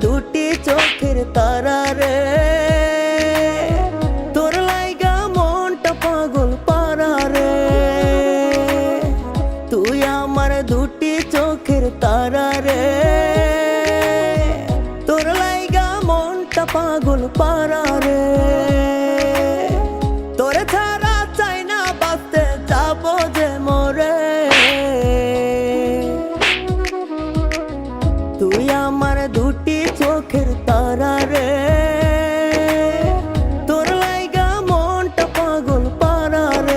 দুটি চোখের তারা রে, তোর লাইগা মনটা পাগল পারা রে। তুই আমার দুটি চোখের তারা রে, তোর লাইগা মনটা পাগল পারা রে।